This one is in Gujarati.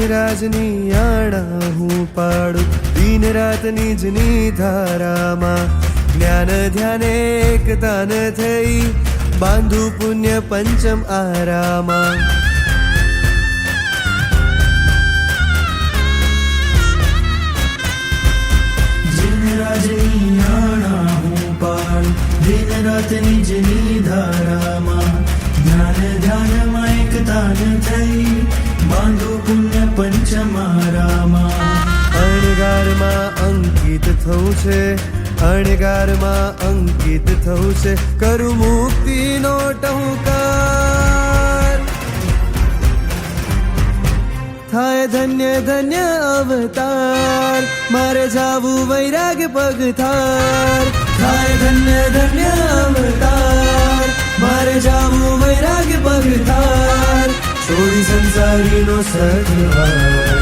રાજની આણા હું પાડું દિન રાત નિજની ધારામાં જ્ઞાન ધ્યાને એકતાન થઈ બાંધું પુણ્ય પંચમ આરામાં રાજની આણા હું પાડું દિન રાત નિજની ધારામાં જ્ઞાન ધ્યાનમાં એકતાન થઈ બાંધું પુણ્ય પંચમારામાં અણગારમાં અંકિત થવું છે અણગારમાં અંકિત થવું છે કરું મુક્તિનો ટહુકાર થાય ધન્ય ધન્ય અવતાર મારે જાવું વૈરાગ પગથાર થાય ધન્ય ધન્ય અવતાર મારે જાવું વૈરાગ પગથાર છોડી સંસારીનો સદવાર